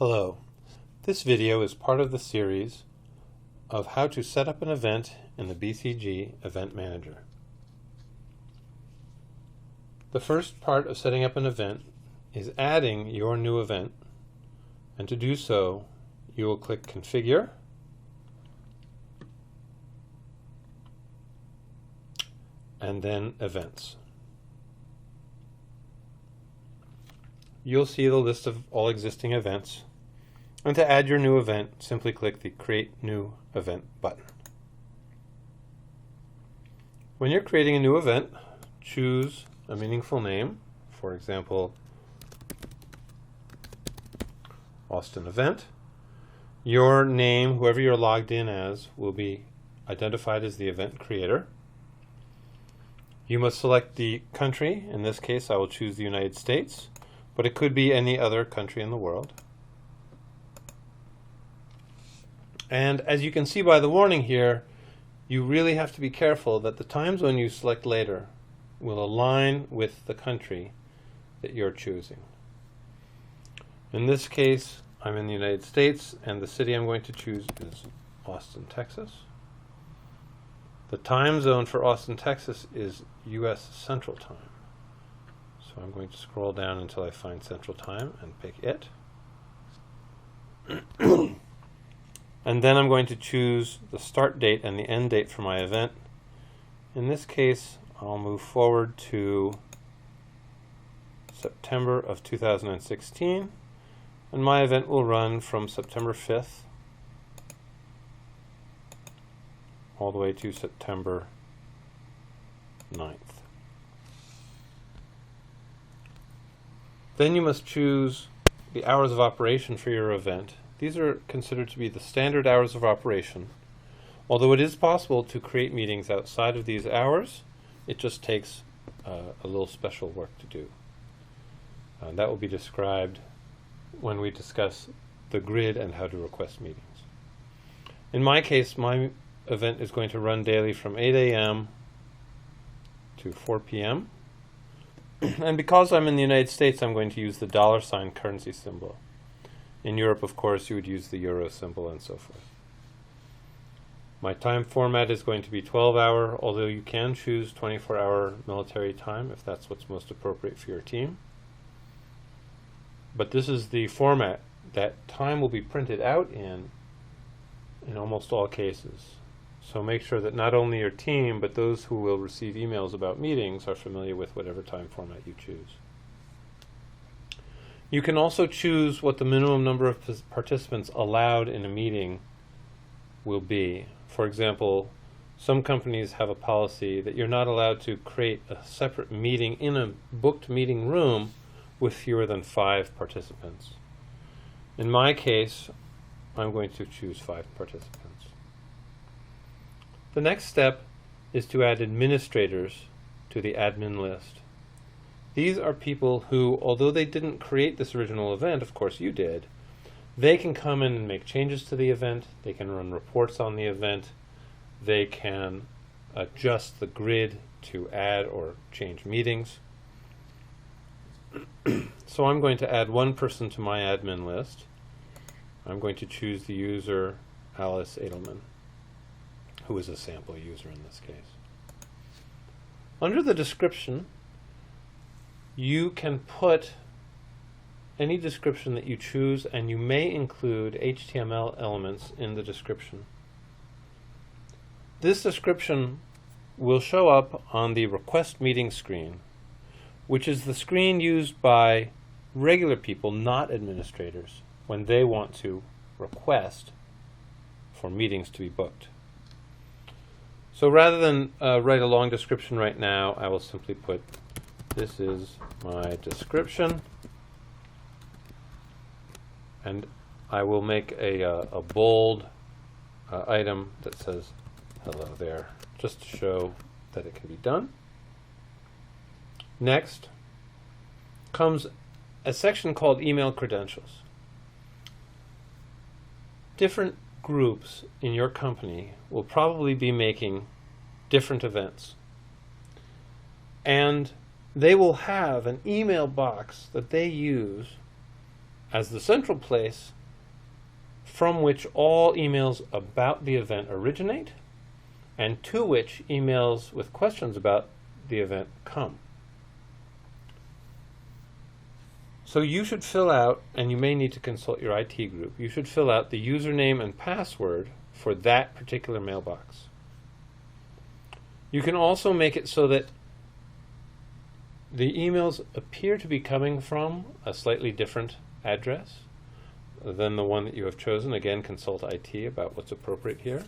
Hello. This video is part of the series of how to set up an event in the BCG Event Manager. The first part of setting up an event is adding your new event, and to do so you will click Configure, and then Events. You'll see the list of all existing events, and to add your new event, simply click the Create New Event button. When you're creating a new event, choose a meaningful name. For example, Austin Event. Your name, whoever you're logged in as, will be identified as the event creator. You must select the country. In this case, I will choose the United States, but it could be any other country in the world. And as you can see by the warning here, you really have to be careful that the time zone you select later will align with the country that you're choosing. In this case, I'm in the United States, and the city I'm going to choose is Austin, Texas. The time zone for Austin, Texas is U.S. Central Time. So I'm going to scroll down until I find Central Time and pick it. And then I'm going to choose the start date and the end date for my event. In this case, I'll move forward to September of 2016, and my event will run from September 5th all the way to September 9th. Then you must choose the hours of operation for your event. These are considered to be the standard hours of operation. Although it is possible to create meetings outside of these hours, it just takes a little special work to do. That will be described when we discuss the grid and how to request meetings. In my case, my event is going to run daily from 8 a.m. to 4 p.m. And because I'm in the United States, I'm going to use the $ currency symbol. In Europe, of course, you would use the euro symbol and so forth. My time format is going to be 12-hour, although you can choose 24-hour military time if that's what's most appropriate for your team. But this is the format that time will be printed out in almost all cases. So make sure that not only your team, but those who will receive emails about meetings are familiar with whatever time format you choose. You can also choose what the minimum number of participants allowed in a meeting will be. For example, some companies have a policy that you're not allowed to create a separate meeting in a booked meeting room with fewer than 5 participants. In my case, I'm going to choose 5 participants. The next step is to add administrators to the admin list. These are people who, although they didn't create this original event, of course you did, they can come in and make changes to the event, they can run reports on the event, they can adjust the grid to add or change meetings. So I'm going to add one person to my admin list. I'm going to choose the user Alice Edelman, who is a sample user in this case. Under the description, you can put any description that you choose, and you may include HTML elements in the description. This description will show up on the request meeting screen, which is the screen used by regular people, not administrators, when they want to request for meetings to be booked. So rather than write a long description right now, I will simply put, this is my description, and I will make a bold item that says hello there, just to show that it can be done. Next comes a section called Email Credentials. Different groups in your company will probably be making different events, and they will have an email box that they use as the central place from which all emails about the event originate and to which emails with questions about the event come. So you should fill out, and you may need to consult your IT group, you should fill out the username and password for that particular mailbox. You can also make it so that the emails appear to be coming from a slightly different address than the one that you have chosen. Again, consult IT about what's appropriate here.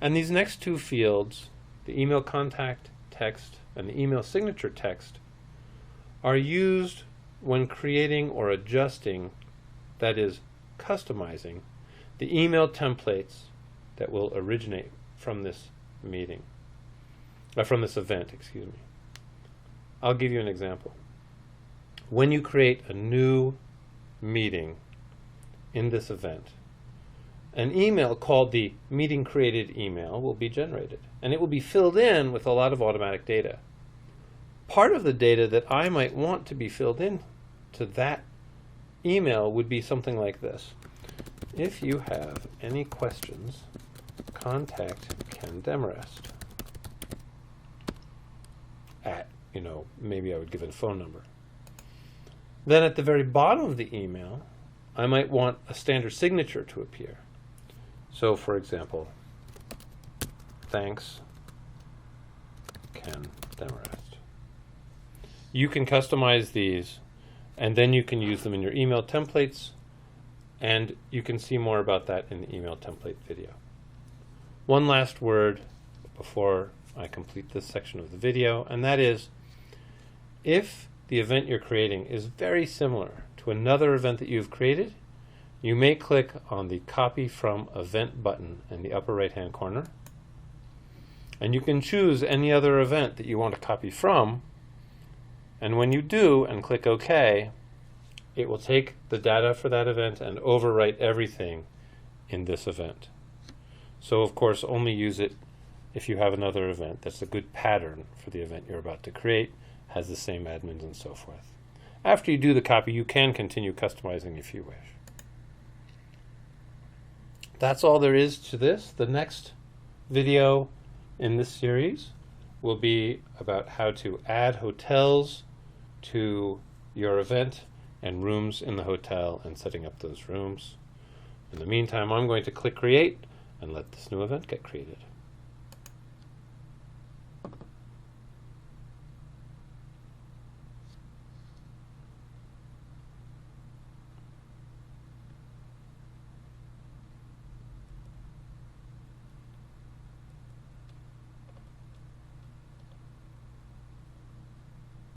And these next two fields, the email contact text and the email signature text, are used when creating or adjusting, that is, customizing, the email templates that will originate from this meeting, from this event, excuse me. I'll give you an example. When you create a new meeting in this event, an email called the meeting created email will be generated, and it will be filled in with a lot of automatic data. Part of the data that I might want to be filled in to that email would be something like this. If you have any questions, contact Ken Demarest at, maybe I would give it a phone number. Then at the very bottom of the email, I might want a standard signature to appear. So, for example, thanks, Ken Demarest. You can customize these, and then you can use them in your email templates, and you can see more about that in the email template video. One last word before I complete this section of the video, and that is, if the event you're creating is very similar to another event that you've created, you may click on the Copy from Event button in the upper right-hand corner, and you can choose any other event that you want to copy from, and when you do and click OK, it will take the data for that event and overwrite everything in this event. So of course only use it if you have another event that's a good pattern for the event you're about to create, has the same admins and so forth. After you do the copy, you can continue customizing if you wish. That's all there is to this. The next video in this series will be about how to add hotels to your event and rooms in the hotel and setting up those rooms. In the meantime, I'm going to click Create and let this new event get created.